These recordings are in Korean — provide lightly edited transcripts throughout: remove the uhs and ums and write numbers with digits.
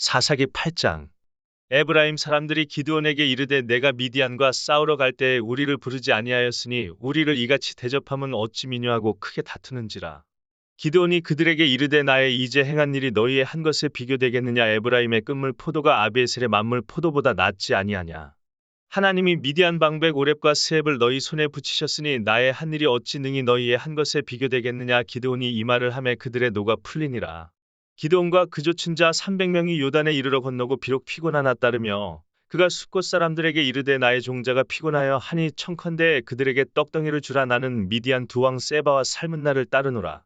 사사기 8장. 에브라임 사람들이 기드온에게 이르되 내가 미디안과 싸우러 갈 때에 우리를 부르지 아니하였으니 우리를 이같이 대접함은 어찌 미뇨하고 크게 다투는지라. 기드온이 그들에게 이르되 나의 이제 행한 일이 너희의 한 것에 비교되겠느냐. 에브라임의 끝물 포도가 아비에셀의 만물 포도보다 낫지 아니하냐. 하나님이 미디안 방백 오렙과 스앱을 너희 손에 붙이셨으니 나의 한 일이 어찌 능히 너희의 한 것에 비교되겠느냐. 기드온이 이 말을 하매 그들의 노가 풀리니라. 기드온과 그조 춘자 300명이 요단에 이르러 건너고 비록 피곤하나 따르며 그가 숫곳 사람들에게 이르되 나의 종자가 피곤하여 하니 청컨대 그들에게 떡덩이를 주라. 나는 미디안 두 왕 세바와 살문나를 따르노라.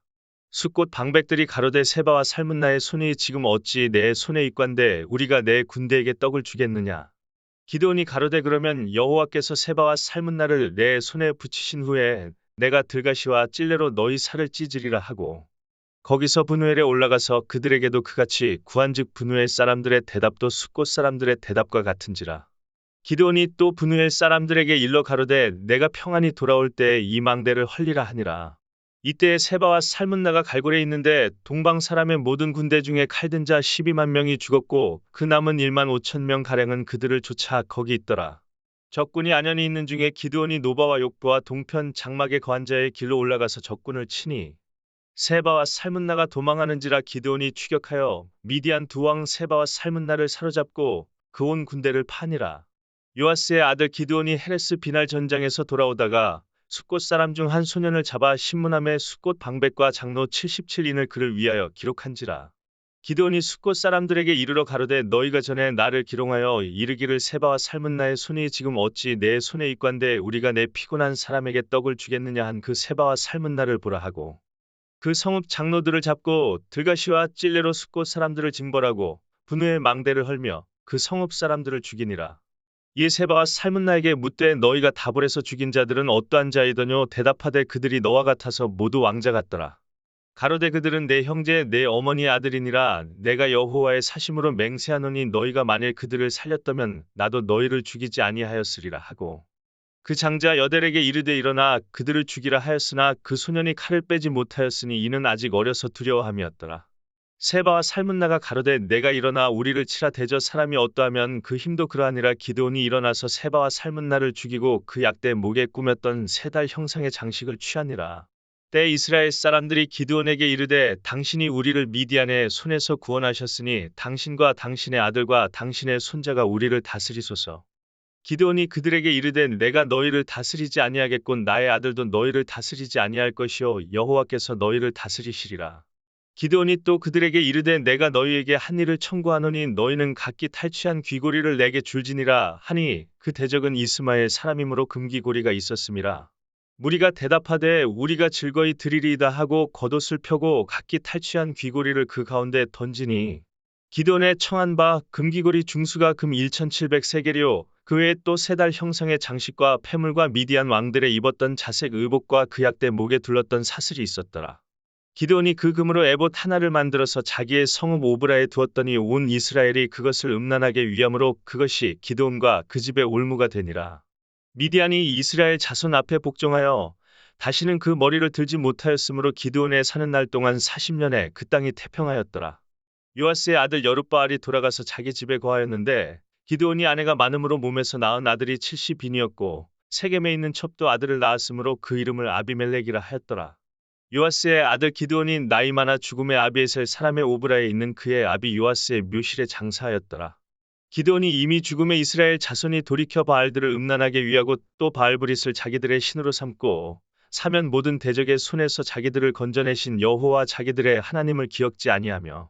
숫곳 방백들이 가로되 세바와 살문나의 손이 지금 어찌 내 손에 있관데 우리가 내 군대에게 떡을 주겠느냐. 기드온이 가로되 그러면 여호와께서 세바와 살문나를 내 손에 붙이신 후에 내가 들가시와 찔레로 너희 살을 찢으리라 하고 거기서 브누엘에 올라가서 그들에게도 그같이 구한즉 브누엘 사람들의 대답도 숫곳 사람들의 대답과 같은지라. 기드온이 또 브누엘 사람들에게 일러 가로되 내가 평안히 돌아올 때에 이 망대를 헐리라 하니라. 이때에 세바와 살문나가 갈골에 있는데 동방 사람의 모든 군대 중에 칼든 자 12만 명이 죽었고 그 남은 1만 5천 명 가량은 그들을 쫓아 거기 있더라. 적군이 안연히 있는 중에 기드온이 노바와 욕부와 동편 장막의 거한 자의 길로 올라가서 적군을 치니 세바와 살문나가 도망하는지라. 기드온이 추격하여 미디안 두 왕 세바와 살문나를 사로잡고 그 온 군대를 파니라. 요아스의 아들 기드온이 헤레스 비날 전장에서 돌아오다가 숫곳 사람 중 한 소년을 잡아 신문함에 숫곳 방백과 장로 77인을 그를 위하여 기록한지라. 기드온이 숫곳 사람들에게 이르러 가로되 너희가 전에 나를 기롱하여 이르기를 세바와 살문나의 손이 지금 어찌 내 손에 있관데 우리가 내 피곤한 사람에게 떡을 주겠느냐 한 그 세바와 살문나를 보라 하고 그 성읍 장로들을 잡고 들가시와 찔레로 숫곳 사람들을 징벌하고 분우의 망대를 헐며 그 성읍 사람들을 죽이니라. 이에 세바와 살문나에게 묻되 너희가 다볼에서 죽인 자들은 어떠한 자이더뇨. 대답하되 그들이 너와 같아서 모두 왕자 같더라. 가로되 그들은 내 형제 내 어머니의 아들이니라. 내가 여호와의 사심으로 맹세하노니 너희가 만일 그들을 살렸다면 나도 너희를 죽이지 아니하였으리라 하고 그 장자 여델에게 이르되 일어나 그들을 죽이라 하였으나 그 소년이 칼을 빼지 못하였으니 이는 아직 어려서 두려워함이었더라. 세바와 살문나가 가로되 내가 일어나 우리를 치라 대저 사람이 어떠하면 그 힘도 그러하니라. 기드온이 일어나서 세바와 살문나를 죽이고 그 약대 목에 꾸몄던 세 달 형상의 장식을 취하니라. 때 이스라엘 사람들이 기드온에게 이르되 당신이 우리를 미디안의 손에서 구원하셨으니 당신과 당신의 아들과 당신의 손자가 우리를 다스리소서. 기드온이 그들에게 이르되 내가 너희를 다스리지 아니하겠군. 나의 아들도 너희를 다스리지 아니할 것이요 여호와께서 너희를 다스리시리라. 기드온이 또 그들에게 이르되 내가 너희에게 한 일을 청구하노니 너희는 각기 탈취한 귀고리를 내게 줄지니라 하니 그 대적은 이스마엘 사람이므로 금귀고리가 있었음이라. 무리가 대답하되 우리가 즐거이 드리리이다 하고 겉옷을 펴고 각기 탈취한 귀고리를 그 가운데 던지니 기드온의 청한 바 금귀고리 중수가 금 1700세겔이요 그 외에 또 세 달 형상의 장식과 폐물과 미디안 왕들의 입었던 자색 의복과 그 약대 목에 둘렀던 사슬이 있었더라. 기드온이 그 금으로 에봇 하나를 만들어서 자기의 성읍 오브라에 두었더니 온 이스라엘이 그것을 음란하게 위함으로 그것이 기드온과 그 집의 올무가 되니라. 미디안이 이스라엘 자손 앞에 복종하여 다시는 그 머리를 들지 못하였으므로 기드온의 사는 날 동안 40년에 그 땅이 태평하였더라. 요아스의 아들 여룹바알이 돌아가서 자기 집에 거하였는데 기드온이 아내가 많음으로 몸에서 낳은 아들이 70인이었고 세겜에 있는 첩도 아들을 낳았으므로 그 이름을 아비멜렉이라 하였더라. 요아스의 아들 기드온이 나이 많아 죽음의 아비에셀 사람의 오브라에 있는 그의 아비 요아스의 묘실에 장사하였더라. 기드온이 이미 죽음의 이스라엘 자손이 돌이켜 바알들을 음란하게 위하고 또 바알브릿을 자기들의 신으로 삼고 사면 모든 대적의 손에서 자기들을 건져내신 여호와 자기들의 하나님을 기억지 아니하며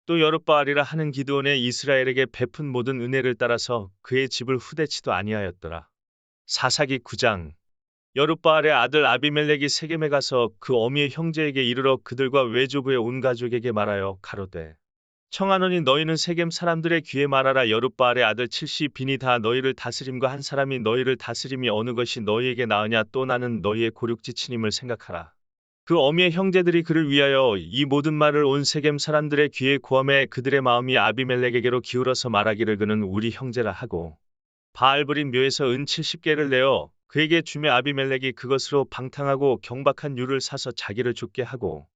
또 여룹바알이라 하는 기드온의 이스라엘에게 베푼 모든 은혜를 따라서 그의 집을 후대치도 아니하였더라. 사사기 9장. 여룹바알의 아들 아비멜렉이 세겜에 가서 그 어미의 형제에게 이르러 그들과 외조부의 온 가족에게 말하여 가로되 청하노니 너희는 세겜 사람들의 귀에 말하라. 여룹바알의 아들 70빈이 다 너희를 다스림과 한 사람이 너희를 다스림이 어느 것이 너희에게 나으냐. 또 나는 너희의 고륙지친임을 생각하라. 그 어미의 형제들이 그를 위하여 이 모든 말을 온 세겜 사람들의 귀에 고함해 그들의 마음이 아비멜렉에게로 기울어서 말하기를 그는 우리 형제라 하고 바알브린 묘에서 은 70개를 내어 그에게 주매 아비멜렉이 그것으로 방탕하고 경박한 유를 사서 자기를 쫓게 하고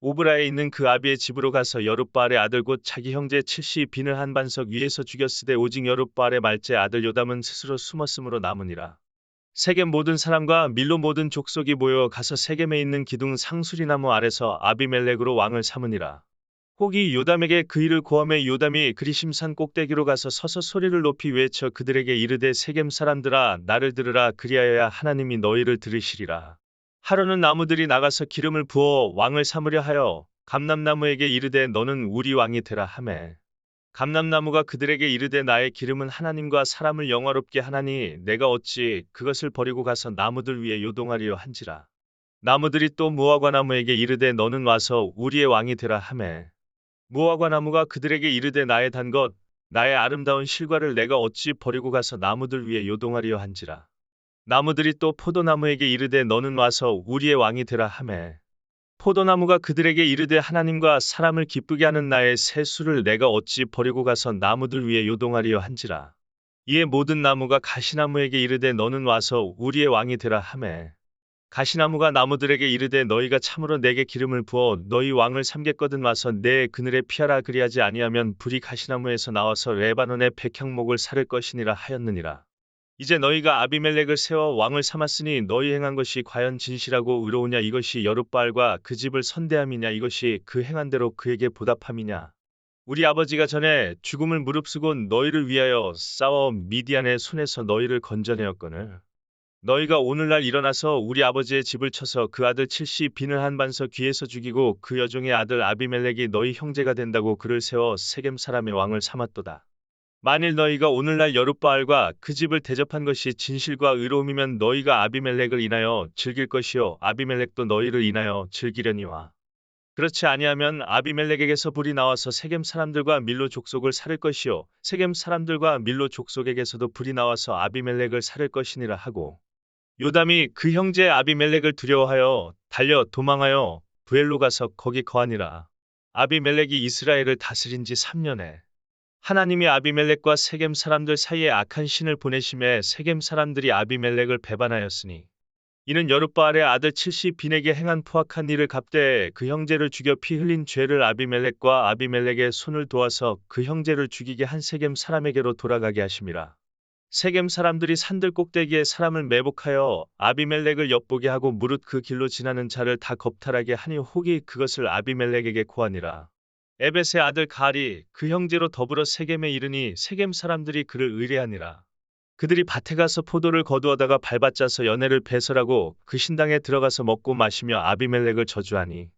오브라에 있는 그 아비의 집으로 가서 여룹바알의 아들 곧 자기 형제 칠시 빈을 한 반석 위에서 죽였으되 오직 여룹바알의 말째 아들 요담은 스스로 숨었으므로 남으니라. 세겜 모든 사람과 밀로 모든 족속이 모여 가서 세겜에 있는 기둥 상수리나무 아래서 아비멜렉으로 왕을 삼으니라. 혹이 요담에게 그 일을 고함해 요담이 그리심산 꼭대기로 가서 서서 소리를 높이 외쳐 그들에게 이르되 세겜 사람들아 나를 들으라 그리하여야 하나님이 너희를 들으시리라. 하루는 나무들이 나가서 기름을 부어 왕을 삼으려 하여 감람나무에게 이르되 너는 우리 왕이 되라 하매 감람나무가 그들에게 이르되 나의 기름은 하나님과 사람을 영화롭게 하나니 내가 어찌 그것을 버리고 가서 나무들 위에 요동하리요 한지라. 나무들이 또 무화과 나무에게 이르되 너는 와서 우리의 왕이 되라 하매 무화과 나무가 그들에게 이르되 나의 단 것 나의 아름다운 실과를 내가 어찌 버리고 가서 나무들 위에 요동하리요 한지라. 나무들이 또 포도나무에게 이르되 너는 와서 우리의 왕이 되라 하매 포도나무가 그들에게 이르되 하나님과 사람을 기쁘게 하는 나의 새 수를 내가 어찌 버리고 가서 나무들 위에 요동하리요 한지라. 이에 모든 나무가 가시나무에게 이르되 너는 와서 우리의 왕이 되라 하매 가시나무가 나무들에게 이르되 너희가 참으로 내게 기름을 부어 너희 왕을 삼겠거든 와서 내 그늘에 피하라 그리하지 아니하면 불이 가시나무에서 나와서 레바논의 백향목을 사를 것이니라 하였느니라. 이제 너희가 아비멜렉을 세워 왕을 삼았으니 너희 행한 것이 과연 진실하고 의로우냐 이것이 여룹바알과 그 집을 선대함이냐 이것이 그 행한 대로 그에게 보답함이냐. 우리 아버지가 전에 죽음을 무릅쓰고 너희를 위하여 싸워 미디안의 손에서 너희를 건져내었거늘. 너희가 오늘날 일어나서 우리 아버지의 집을 쳐서 그 아들 칠시 빈을 한 반석 귀에서 죽이고 그 여종의 아들 아비멜렉이 너희 형제가 된다고 그를 세워 세겜 사람의 왕을 삼았도다. 만일 너희가 오늘날 여룹바알과 그 집을 대접한 것이 진실과 의로움이면 너희가 아비멜렉을 인하여 즐길 것이요 아비멜렉도 너희를 인하여 즐기려니와 그렇지 아니하면 아비멜렉에게서 불이 나와서 세겜 사람들과 밀로 족속을 살을 것이요 세겜 사람들과 밀로 족속에게서도 불이 나와서 아비멜렉을 살을 것이니라 하고 요담이 그 형제 아비멜렉을 두려워하여 달려 도망하여 부엘로 가서 거기 거하니라. 아비멜렉이 이스라엘을 다스린 지 3년에 하나님이 아비멜렉과 세겜 사람들 사이에 악한 신을 보내심에 세겜 사람들이 아비멜렉을 배반하였으니 이는 여룹바알의 아들 칠시 빈에게 행한 포악한 일을 갚되 그 형제를 죽여 피 흘린 죄를 아비멜렉과 아비멜렉의 손을 도와서 그 형제를 죽이게 한 세겜 사람에게로 돌아가게 하심이라. 세겜 사람들이 산들 꼭대기에 사람을 매복하여 아비멜렉을 엿보게 하고 무릇 그 길로 지나는 자를 다 겁탈하게 하니 혹이 그것을 아비멜렉에게 고하니라. 에벳의 아들 가알이 그 형제로 더불어 세겜에 이르니 세겜 사람들이 그를 의뢰하니라. 그들이 밭에 가서 포도를 거두어다가 밟아짜서 연회를 배설하고 그 신당에 들어가서 먹고 마시며 아비멜렉을 저주하니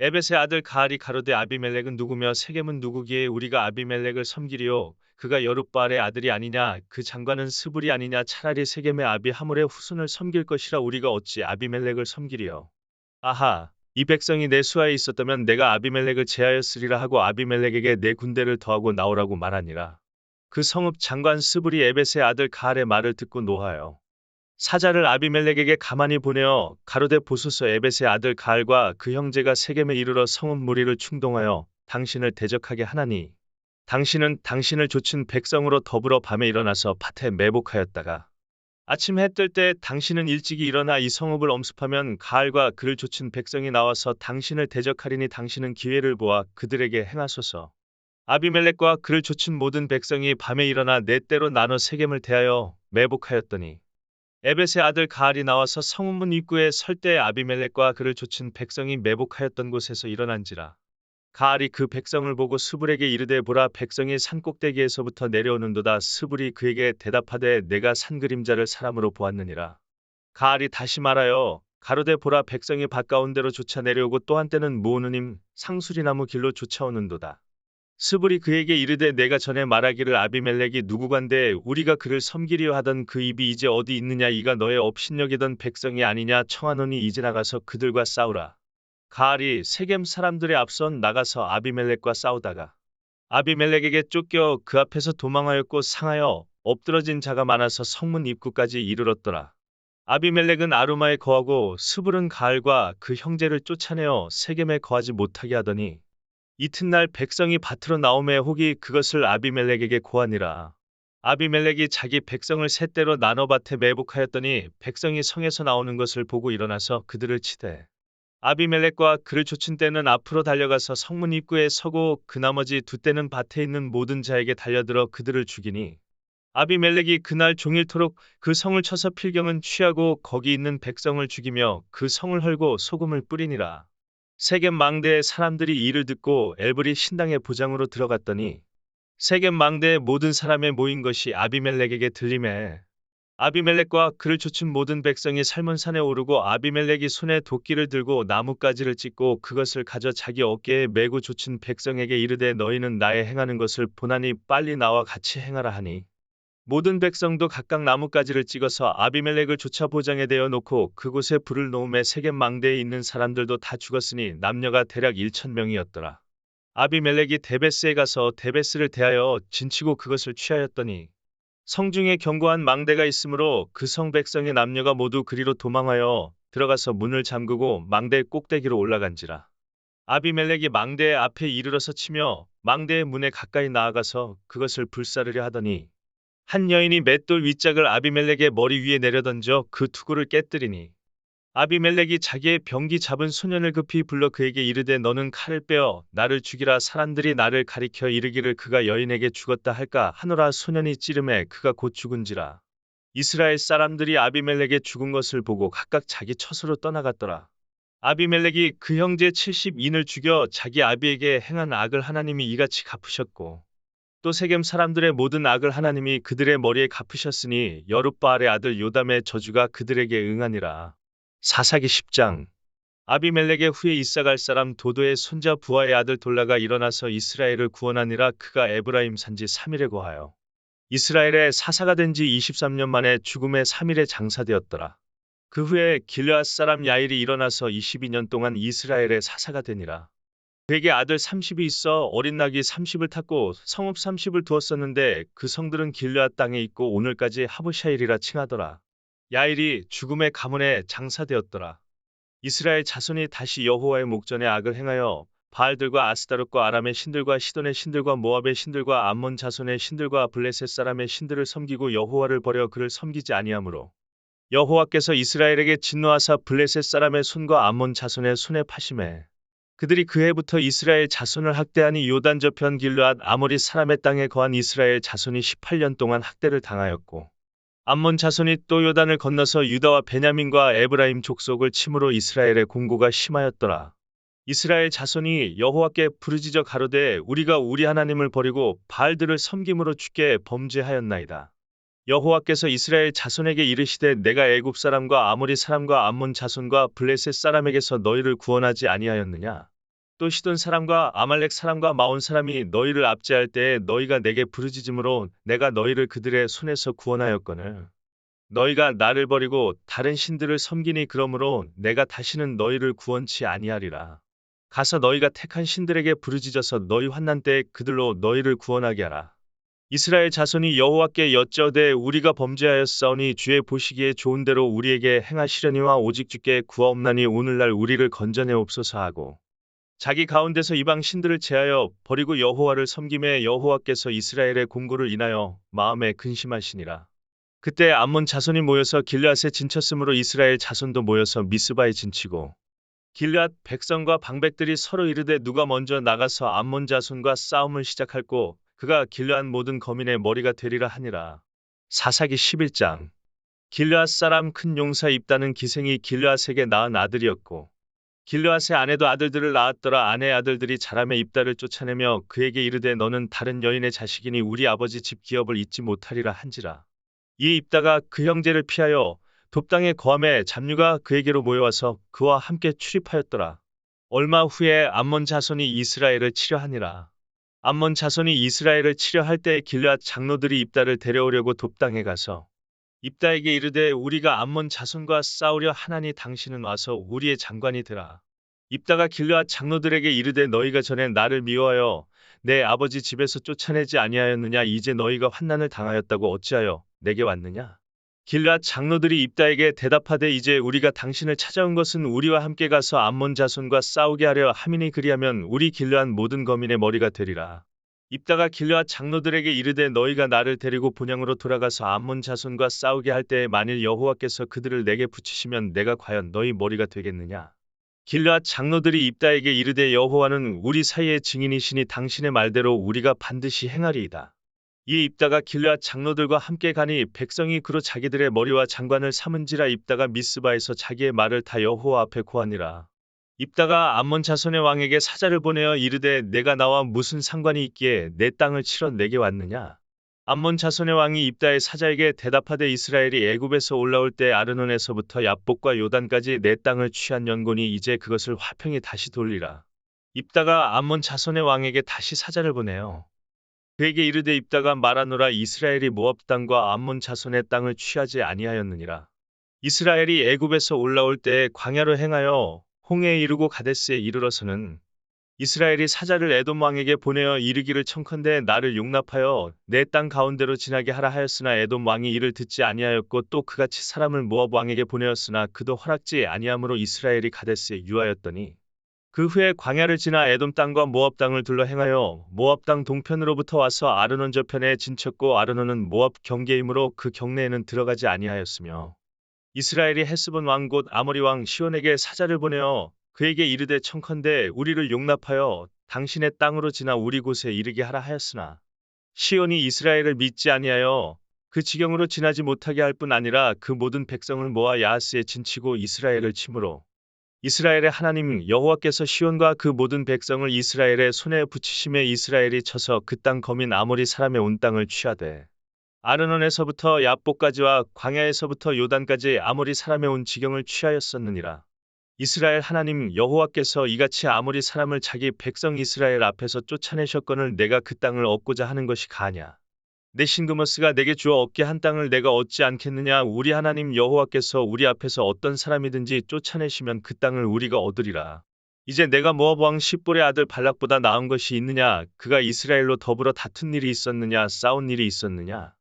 에벳의 아들 가알이 가로되 아비멜렉은 누구며 세겜은 누구기에 우리가 아비멜렉을 섬기리요 그가 여룹바알의 아들이 아니냐 그 장관은 스불이 아니냐 차라리 세겜의 아비 하물의 후손을 섬길 것이라 우리가 어찌 아비멜렉을 섬기리요. 아하 이 백성이 내 수하에 있었다면 내가 아비멜렉을 제하였으리라 하고 아비멜렉에게 내 군대를 더하고 나오라고 말하니라. 그 성읍 장관 스불이 에벳의 아들 가알의 말을 듣고 노하여 사자를 아비멜렉에게 가만히 보내어 가로되 보소서 에벳의 아들 가알과 그 형제가 세겜에 이르러 성읍 무리를 충동하여 당신을 대적하게 하나니 당신은 당신을 좇은 백성으로 더불어 밤에 일어나서 밭에 매복하였다가 아침 해 뜰 때 당신은 일찍이 일어나 이 성읍을 엄습하면 가알과 그를 좇은 백성이 나와서 당신을 대적하리니 당신은 기회를 보아 그들에게 행하소서. 아비멜렉과 그를 좇은 모든 백성이 밤에 일어나 네 때로 나눠 세겜을 대하여 매복하였더니 에벳의 아들 가알이 나와서 성문 입구에 설 때 아비멜렉과 그를 좇은 백성이 매복하였던 곳에서 일어난지라. 가알이 그 백성을 보고 스불에게 이르되 보라 백성이 산 꼭대기에서부터 내려오는도다. 스불이 그에게 대답하되 내가 산 그림자를 사람으로 보았느니라. 가알이 다시 말하여 가로되 보라 백성이 밭가운데로 쫓아 내려오고 또 한때는 모으느님 상수리나무 길로 쫓아오는도다. 스불이 그에게 이르되 내가 전에 말하기를 아비멜렉이 누구간데 우리가 그를 섬기려 하던 그 입이 이제 어디 있느냐 이가 너의 업신여기던 백성이 아니냐 청하노니 이제 나가서 그들과 싸우라. 가알이 세겜 사람들의 앞선 나가서 아비멜렉과 싸우다가 아비멜렉에게 쫓겨 그 앞에서 도망하였고 상하여 엎드러진 자가 많아서 성문 입구까지 이르렀더라. 아비멜렉은 아루마에 거하고 스불은 가알과 그 형제를 쫓아내어 세겜에 거하지 못하게 하더니 이튿날 백성이 밭으로 나오매 혹이 그것을 아비멜렉에게 고하니라. 아비멜렉이 자기 백성을 세 때로 나눠 밭에 매복하였더니 백성이 성에서 나오는 것을 보고 일어나서 그들을 치되 아비멜렉과 그를 쫓은 떼는 앞으로 달려가서 성문 입구에 서고 그 나머지 두 떼는 밭에 있는 모든 자에게 달려들어 그들을 죽이니 아비멜렉이 그날 종일토록 그 성을 쳐서 필경은 취하고 거기 있는 백성을 죽이며 그 성을 헐고 소금을 뿌리니라. 세겜 망대의 사람들이 이를 듣고 엘브리 신당의 보장으로 들어갔더니 세겜 망대의 모든 사람의 모인 것이 아비멜렉에게 들리매 아비멜렉과 그를 쫓은 모든 백성이 살몬산에 오르고 아비멜렉이 손에 도끼를 들고 나뭇가지를 찢고 그것을 가져 자기 어깨에 메고 쫓은 백성에게 이르되 너희는 나의 행하는 것을 보나니 빨리 나와 같이 행하라 하니 모든 백성도 각각 나뭇가지를 찍어서 아비멜렉을 쫓아 보장에 대어 놓고 그곳에 불을 놓음에 세겜 망대에 있는 사람들도 다 죽었으니 남녀가 대략 1,000명이었더라. 아비멜렉이 데베스에 가서 데베스를 대하여 진치고 그것을 취하였더니 성중에 견고한 망대가 있으므로 그 성 백성의 남녀가 모두 그리로 도망하여 들어가서 문을 잠그고 망대의 꼭대기로 올라간지라. 아비멜렉이 망대의 앞에 이르러서 치며 망대의 문에 가까이 나아가서 그것을 불사르려 하더니 한 여인이 맷돌 윗짝을 아비멜렉의 머리 위에 내려던져 그 투구를 깨뜨리니 아비멜렉이 자기의 병기 잡은 소년을 급히 불러 그에게 이르되 너는 칼을 빼어 나를 죽이라 사람들이 나를 가리켜 이르기를 그가 여인에게 죽었다 할까 하노라 소년이 찌름에 그가 곧 죽은지라. 이스라엘 사람들이 아비멜렉의 죽은 것을 보고 각각 자기 처소로 떠나갔더라. 아비멜렉이 그 형제 70인을 죽여 자기 아비에게 행한 악을 하나님이 이같이 갚으셨고 또 세겜 사람들의 모든 악을 하나님이 그들의 머리에 갚으셨으니 여룻바알의 아들 요담의 저주가 그들에게 응하니라. 사사기 10장 아비멜렉의 후에 이사갈 사람 도도의 손자 부하의 아들 돌라가 일어나서 이스라엘을 구원하니라. 그가 에브라임 산지 3일에 거하여 이스라엘의 사사가 된 지 23년 만에 죽음의 3일에 장사되었더라. 그 후에 길르앗 사람 야일이 일어나서 22년 동안 이스라엘의 사사가 되니라. 그에게 아들 30이 있어 어린 낙이 30을 탔고 성읍 30을 두었었는데 그 성들은 길르앗 땅에 있고 오늘까지 하브샤일이라 칭하더라. 야일이 죽음의 가문에 장사되었더라. 이스라엘 자손이 다시 여호와의 목전에 악을 행하여 바알들과 아스다롯과 아람의 신들과 시돈의 신들과 모압의 신들과 암몬 자손의 신들과 블레셋 사람의 신들을 섬기고 여호와를 버려 그를 섬기지 아니하므로 여호와께서 이스라엘에게 진노하사 블레셋 사람의 손과 암몬 자손의 손에 파심해 그들이 그 해부터 이스라엘 자손을 학대하니 요단 저편 길르앗 아모리 사람의 땅에 거한 이스라엘 자손이 18년 동안 학대를 당하였고 암몬 자손이 또 요단을 건너서 유다와 베냐민과 에브라임 족속을 침으로 이스라엘의 공고가 심하였더라. 이스라엘 자손이 여호와께 부르짖어 가로되 우리가 우리 하나님을 버리고 바알들을 섬김으로 주께 범죄하였나이다. 여호와께서 이스라엘 자손에게 이르시되 내가 애굽 사람과 아모리 사람과 암몬 자손과 블레셋 사람에게서 너희를 구원하지 아니하였느냐. 또 시돈 사람과 아말렉 사람과 마온 사람이 너희를 압제할 때에 너희가 내게 부르짖음으로 내가 너희를 그들의 손에서 구원하였거늘. 너희가 나를 버리고 다른 신들을 섬기니 그러므로 내가 다시는 너희를 구원치 아니하리라. 가서 너희가 택한 신들에게 부르짖어서 너희 환난 때에 그들로 너희를 구원하게 하라. 이스라엘 자손이 여호와께 여짜오되 우리가 범죄하였사오니 주의 보시기에 좋은 대로 우리에게 행하시려니와 오직 주께 구하옵나니 오늘날 우리를 건져내옵소서 하고 자기 가운데서 이방 신들을 제하여 버리고 여호와를 섬김에 여호와께서 이스라엘의 공고를 인하여 마음에 근심하시니라. 그때 암몬 자손이 모여서 길르앗에 진쳤으므로 이스라엘 자손도 모여서 미스바에 진치고 길르앗 백성과 방백들이 서로 이르되 누가 먼저 나가서 암몬 자손과 싸움을 시작할꼬 그가 길르앗 모든 거민의 머리가 되리라 하니라. 사사기 11장 길르앗 사람 큰 용사 입다는 기생이 길르앗에게 낳은 아들이었고 길르앗의 아내도 아들들을 낳았더라. 아내의 아들들이 자라매 입다를 쫓아내며 그에게 이르되 너는 다른 여인의 자식이니 우리 아버지 집 기업을 잊지 못하리라 한지라. 이 입다가 그 형제를 피하여 돕당에 거함에 잡류가 그에게로 모여와서 그와 함께 출입하였더라. 얼마 후에 암몬 자손이 이스라엘을 치려하니라. 암몬 자손이 이스라엘을 치려할 때에 길르앗 장로들이 입다를 데려오려고 돕당에 가서 입다에게 이르되 우리가 암몬 자손과 싸우려 하나니 당신은 와서 우리의 장관이 되라. 입다가 길르앗 장로들에게 이르되 너희가 전에 나를 미워하여 내 아버지 집에서 쫓아내지 아니하였느냐. 이제 너희가 환난을 당하였다고 어찌하여 내게 왔느냐. 길르앗 장로들이 입다에게 대답하되 이제 우리가 당신을 찾아온 것은 우리와 함께 가서 암몬 자손과 싸우게 하려 함이니 그리하면 우리 길르앗 모든 거민의 머리가 되리라. 입다가 길르앗 장로들에게 이르되 너희가 나를 데리고 본향으로 돌아가서 암몬 자손과 싸우게 할 때에 만일 여호와께서 그들을 내게 붙이시면 내가 과연 너희 머리가 되겠느냐. 길르앗 장로들이 입다에게 이르되 여호와는 우리 사이의 증인이시니 당신의 말대로 우리가 반드시 행하리이다. 이에 입다가 길르앗 장로들과 함께 가니 백성이 그로 자기들의 머리와 장관을 삼은지라 입다가 미스바에서 자기의 말을 다 여호와 앞에 고하니라. 입다가 암몬 자손의 왕에게 사자를 보내어 이르되 내가 나와 무슨 상관이 있기에 내 땅을 치러 내게 왔느냐. 암몬 자손의 왕이 입다의 사자에게 대답하되 이스라엘이 애굽에서 올라올 때 아르논에서부터 야복과 요단까지 내 땅을 취한 연고니 이제 그것을 화평히 다시 돌리라. 입다가 암몬 자손의 왕에게 다시 사자를 보내요. 그에게 이르되 입다가 말하노라 이스라엘이 모압 땅과 암몬 자손의 땅을 취하지 아니하였느니라. 이스라엘이 애굽에서 올라올 때 광야로 행하여 홍해에 이르고 가데스에 이르러서는 이스라엘이 사자를 에돔 왕에게 보내어 이르기를 청컨대 나를 용납하여 내 땅 가운데로 지나게 하라 하였으나 에돔 왕이 이를 듣지 아니하였고 또 그같이 사람을 모압 왕에게 보내었으나 그도 허락지 아니하므로 이스라엘이 가데스에 유하였더니 그 후에 광야를 지나 에돔 땅과 모압 땅을 둘러 행하여 모압 땅 동편으로부터 와서 아르논 저편에 진쳤고 아르논은 모압 경계이므로 그 경내에는 들어가지 아니하였으며 이스라엘이 헤스본 왕 곧 아모리 왕 시온에게 사자를 보내어 그에게 이르되 청컨대 우리를 용납하여 당신의 땅으로 지나 우리 곳에 이르게 하라 하였으나 시온이 이스라엘을 믿지 아니하여 그 지경으로 지나지 못하게 할 뿐 아니라 그 모든 백성을 모아 야하스에 진치고 이스라엘을 치므로 이스라엘의 하나님 여호와께서 시온과 그 모든 백성을 이스라엘의 손에 붙이심에 이스라엘이 쳐서 그 땅 거민 아모리 사람의 온 땅을 취하되 아르논에서부터 야복까지와 광야에서부터 요단까지 아모리 사람의 온 지경을 취하였었느니라. 이스라엘 하나님 여호와께서 이같이 아모리 사람을 자기 백성 이스라엘 앞에서 쫓아내셨거늘 내가 그 땅을 얻고자 하는 것이 가냐. 내 신그머스가 내게 주어 얻게 한 땅을 내가 얻지 않겠느냐. 우리 하나님 여호와께서 우리 앞에서 어떤 사람이든지 쫓아내시면 그 땅을 우리가 얻으리라. 이제 내가 모압 왕 십볼의 아들 발락보다 나은 것이 있느냐. 그가 이스라엘로 더불어 다툰 일이 있었느냐. 싸운 일이 있었느냐.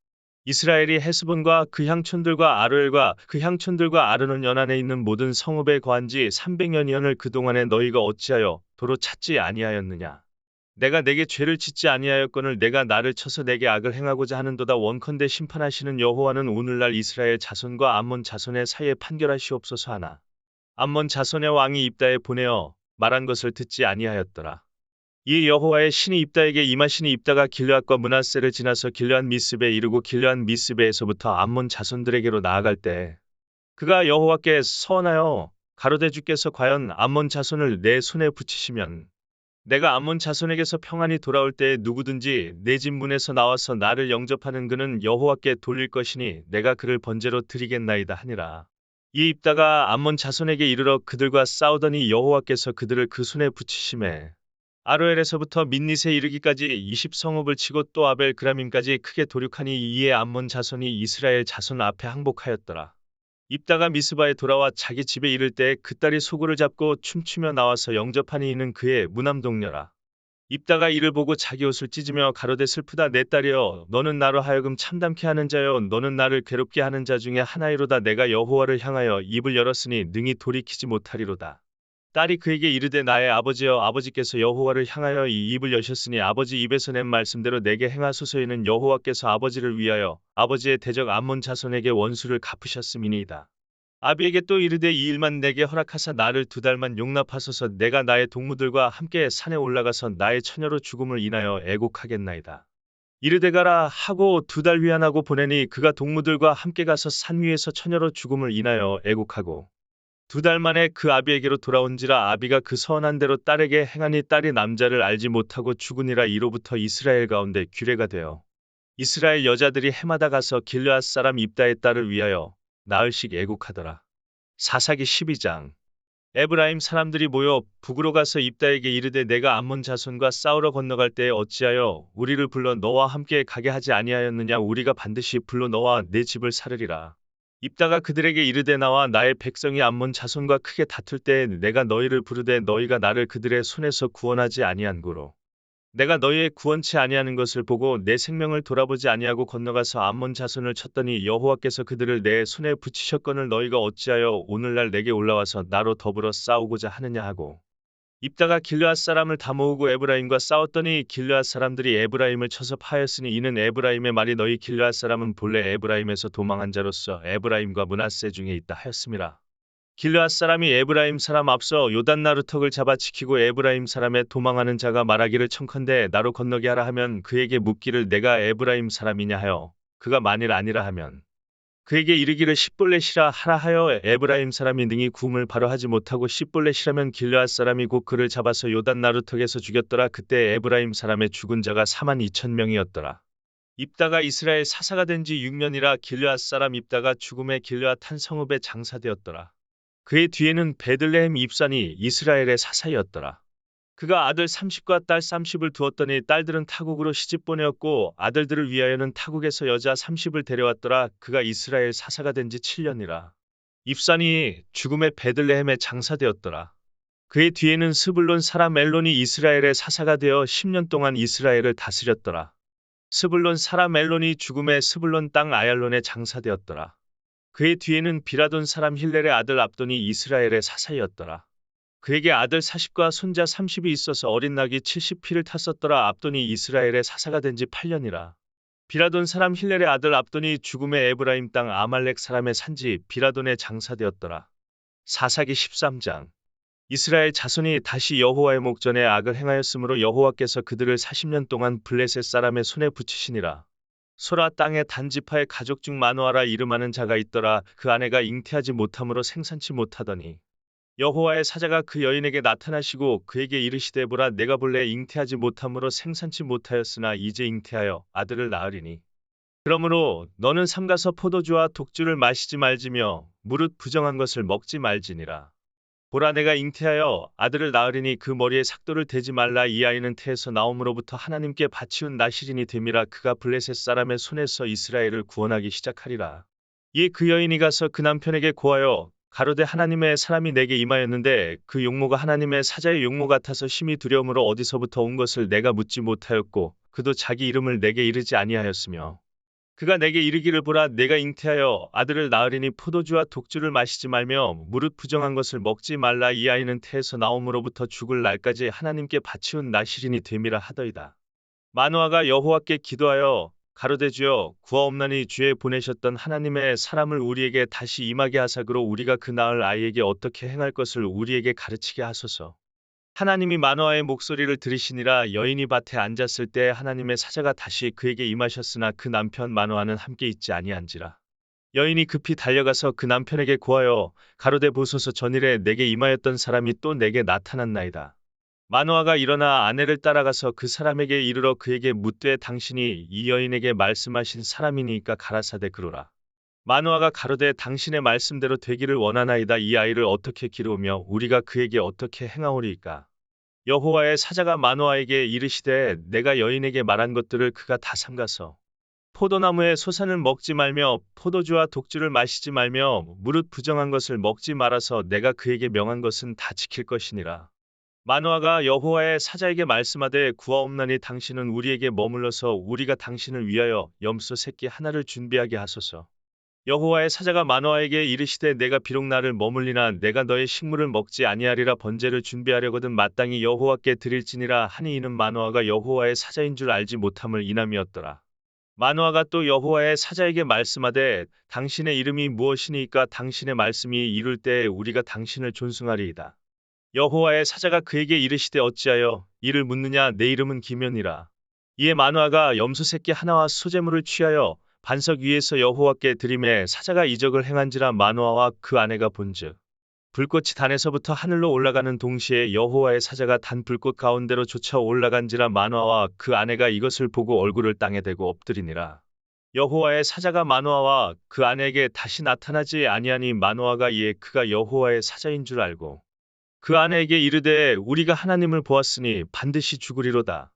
이스라엘이 헤스본과 그 향촌들과 아르엘과 그 향촌들과 아르논 연안에 있는 모든 성읍에 거한 지 300년이언을 그동안에 너희가 어찌하여 도로 찾지 아니하였느냐. 내가 내게 죄를 짓지 아니하였거늘 내가 나를 쳐서 내게 악을 행하고자 하는도다. 원컨대 심판하시는 여호와는 오늘날 이스라엘 자손과 암몬 자손의 사이에 판결하시옵소서 하나. 암몬 자손의 왕이 입다에 보내어 말한 것을 듣지 아니하였더라. 이 여호와의 신이 입다에게 임하시니 입다가 길르앗과 므낫세를 지나서 길르앗 미스베에 이르고 길르앗 미스베에서부터 암몬 자손들에게로 나아갈 때 그가 여호와께 서원하여 가로되 주께서 과연 암몬 자손을 내 손에 붙이시면 내가 암몬 자손에게서 평안히 돌아올 때에 누구든지 내 집 문에서 나와서 나를 영접하는 그는 여호와께 돌릴 것이니 내가 그를 번제로 드리겠나이다 하니라. 이 입다가 암몬 자손에게 이르러 그들과 싸우더니 여호와께서 그들을 그 손에 붙이심에 아로엘에서부터 민닛에 이르기까지 20성읍을 치고 또 아벨 그라밈까지 크게 도륙하니 이에 암몬 자손이 이스라엘 자손 앞에 항복하였더라. 입다가 미스바에 돌아와 자기 집에 이를 때 그 딸이 소굴을 잡고 춤추며 나와서 영접하니 이는 그의 무남동녀라. 입다가 이를 보고 자기 옷을 찢으며 가로되 슬프다 내 딸이여 너는 나로 하여금 참담케 하는 자여 너는 나를 괴롭게 하는 자 중에 하나이로다. 내가 여호와를 향하여 입을 열었으니 능히 돌이키지 못하리로다. 딸이 그에게 이르되 나의 아버지여 아버지께서 여호와를 향하여 이 입을 여셨으니 아버지 입에서 낸 말씀대로 내게 행하소서. 이는 여호와께서 아버지를 위하여 아버지의 대적 암몬 자손에게 원수를 갚으셨음이니이다. 아비에게 또 이르되 이 일만 내게 허락하사 나를 2달만 용납하소서. 내가 나의 동무들과 함께 산에 올라가서 나의 처녀로 죽음을 인하여 애곡하겠나이다. 이르되 가라 하고 2달 위안하고 보내니 그가 동무들과 함께 가서 산 위에서 처녀로 죽음을 인하여 애곡하고 2달 만에 그 아비에게로 돌아온지라. 아비가 그 서원한 대로 딸에게 행하니 딸이 남자를 알지 못하고 죽으니라. 이로부터 이스라엘 가운데 규례가 되어 이스라엘 여자들이 해마다 가서 길르앗 사람 입다의 딸을 위하여 나흘씩 애국하더라. 사사기 12장. 에브라임 사람들이 모여 북으로 가서 입다에게 이르되 내가 암몬 자손과 싸우러 건너갈 때에 어찌하여 우리를 불러 너와 함께 가게 하지 아니하였느냐. 우리가 반드시 불러 너와 내 집을 사르리라. 입다가 그들에게 이르되 나와 나의 백성이 암몬 자손과 크게 다툴 때에 내가 너희를 부르되 너희가 나를 그들의 손에서 구원하지 아니한 고로 내가 너희의 구원치 아니하는 것을 보고 내 생명을 돌아보지 아니하고 건너가서 암몬 자손을 쳤더니 여호와께서 그들을 내 손에 붙이셨거늘 너희가 어찌하여 오늘날 내게 올라와서 나로 더불어 싸우고자 하느냐 하고 입다가 길르앗 사람을 다 모으고 에브라임과 싸웠더니 길르앗 사람들이 에브라임을 쳐서 파였으니 이는 에브라임의 말이 너희 길르앗 사람은 본래 에브라임에서 도망한 자로서 에브라임과 므낫세 중에 있다 하였음이라. 길르앗 사람이 에브라임 사람 앞서 요단 나루턱을 잡아 지키고 에브라임 사람의 도망하는 자가 말하기를 청컨대 나로 건너게 하라 하면 그에게 묻기를 내가 에브라임 사람이냐 하여 그가 만일 아니라 하면 그에게 이르기를 십볼렛이라 하라 하여 에브라임 사람이 능히 구음을 바로 하지 못하고 십볼렛이라면 길르앗 사람이 곧 그를 잡아서 요단 나루턱에서 죽였더라. 그때 에브라임 사람의 죽은 자가 42,000명이었더라. 입다가 이스라엘 사사가 된 지 6년이라 길르앗 사람 입다가 죽음에 길르앗 한 성읍에 장사되었더라. 그의 뒤에는 베들레헴 입산이 이스라엘의 사사이었더라. 그가 아들 30과 딸 30을 두었더니 딸들은 타국으로 시집 보내었고 아들들을 위하여는 타국에서 여자 30을 데려왔더라. 그가 이스라엘 사사가 된 지 7년이라. 입산이 죽음의 베들레헴에 장사되었더라. 그의 뒤에는 스불론 사람 엘론이 이스라엘의 사사가 되어 10년 동안 이스라엘을 다스렸더라. 스불론 사람 엘론이 죽음의 스불론 땅 아얄론에 장사되었더라. 그의 뒤에는 비라돈 사람 힐렐의 아들 압돈이 이스라엘의 사사이었더라. 그에게 아들 40과 손자 30이 있어서 어린 낙이 70피를 탔었더라. 압돈이 이스라엘의 사사가 된 지 8년이라. 비라돈 사람 힐렐의 아들 압돈이 죽음의 에브라임 땅 아말렉 사람의 산지 비라돈에 장사되었더라. 사사기 13장. 이스라엘 자손이 다시 여호와의 목전에 악을 행하였으므로 여호와께서 그들을 40년 동안 블레셋 사람의 손에 붙이시니라. 소라 땅의 단지파의 가족 중 마노아라 이름하는 자가 있더라. 그 아내가 잉태하지 못함으로 생산치 못하더니 여호와의 사자가 그 여인에게 나타나시고 그에게 이르시되 보라 내가 본래 잉태하지 못함으로 생산치 못하였으나 이제 잉태하여 아들을 낳으리니 그러므로 너는 삼가서 포도주와 독주를 마시지 말지며 무릇 부정한 것을 먹지 말지니라. 보라 내가 잉태하여 아들을 낳으리니 그 머리에 삭도를 대지 말라. 이 아이는 태에서 나옴으로부터 하나님께 바치운 나실인이 됨이라. 그가 블레셋 사람의 손에서 이스라엘을 구원하기 시작하리라. 이에 그 여인이 가서 그 남편에게 고하여 가로되 하나님의 사람이 내게 임하였는데 그 용모가 하나님의 사자의 용모 같아서 심히 두려움으로 어디서부터 온 것을 내가 묻지 못하였고 그도 자기 이름을 내게 이르지 아니하였으며 그가 내게 이르기를 보라 내가 잉태하여 아들을 낳으리니 포도주와 독주를 마시지 말며 무릇 부정한 것을 먹지 말라. 이 아이는 태에서 나옴으로부터 죽을 날까지 하나님께 바치운 나실인이 됨이라 하더이다. 마노아가 여호와께 기도하여 가로되 주여 구하옵나니 주에 보내셨던 하나님의 사람을 우리에게 다시 임하게 하사그로 우리가 그 낳을 아이에게 어떻게 행할 것을 우리에게 가르치게 하소서. 하나님이 마노아의 목소리를 들으시니라. 여인이 밭에 앉았을 때 하나님의 사자가 다시 그에게 임하셨으나 그 남편 마노아는 함께 있지 아니한지라. 여인이 급히 달려가서 그 남편에게 고하여 가로되 보소서 전일에 내게 임하였던 사람이 또 내게 나타났나이다. 마노아가 일어나 아내를 따라가서 그 사람에게 이르러 그에게 묻되 당신이 이 여인에게 말씀하신 사람이니까 가라사대 그로라. 마노아가 가로되 당신의 말씀대로 되기를 원하나이다. 이 아이를 어떻게 기르우며 우리가 그에게 어떻게 행하오리이까. 여호와의 사자가 마노아에게 이르시되 내가 여인에게 말한 것들을 그가 다 삼가서 포도나무의 소산을 먹지 말며 포도주와 독주를 마시지 말며 무릇 부정한 것을 먹지 말아서 내가 그에게 명한 것은 다 지킬 것이니라. 마노아가 여호와의 사자에게 말씀하되 구하옵나니 당신은 우리에게 머물러서 우리가 당신을 위하여 염소 새끼 하나를 준비하게 하소서. 여호와의 사자가 마노아에게 이르시되 내가 비록 나를 머물리나 내가 너의 식물을 먹지 아니하리라. 번제를 준비하려거든 마땅히 여호와께 드릴지니라 하니 이는 마노아가 여호와의 사자인 줄 알지 못함을 인함이었더라. 마노아가 또 여호와의 사자에게 말씀하되 당신의 이름이 무엇이니까 당신의 말씀이 이룰 때에 우리가 당신을 존숭하리이다. 여호와의 사자가 그에게 이르시되 어찌하여 이를 묻느냐 내 이름은 기면이라. 이에 마노아가 염소 새끼 하나와 소제물을 취하여 반석 위에서 여호와께 드림에 사자가 이적을 행한지라. 마노아와 그 아내가 본즉 불꽃이 단에서부터 하늘로 올라가는 동시에 여호와의 사자가 단 불꽃 가운데로 쫓아 올라간지라. 마노아와 그 아내가 이것을 보고 얼굴을 땅에 대고 엎드리니라. 여호와의 사자가 마노아와 그 아내에게 다시 나타나지 아니하니 마노아가 이에 그가 여호와의 사자인 줄 알고 그 아내에게 이르되 우리가 하나님을 보았으니 반드시 죽으리로다.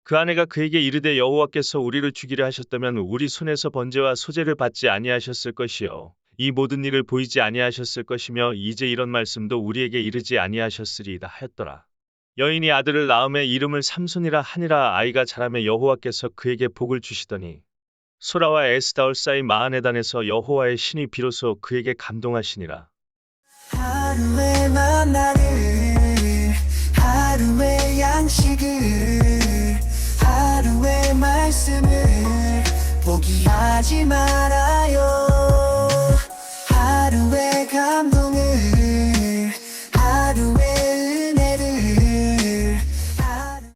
그 아내가 그에게 이르되 여호와께서 우리를 죽이려 하셨다면 우리 손에서 번제와 소제를 받지 아니하셨을 것이요 이 모든 일을 보이지 아니하셨을 것이며 이제 이런 말씀도 우리에게 이르지 아니하셨으리이다 하였더라. 여인이 아들을 낳음에 이름을 삼손이라 하니라. 아이가 자라매 여호와께서 그에게 복을 주시더니 소라와 에스다올 사이 마하네단에서 여호와의 신이 비로소 그에게 감동하시니라. 하루의 만나를 하루의 양식을 하루의 말씀을 포기하지 마라.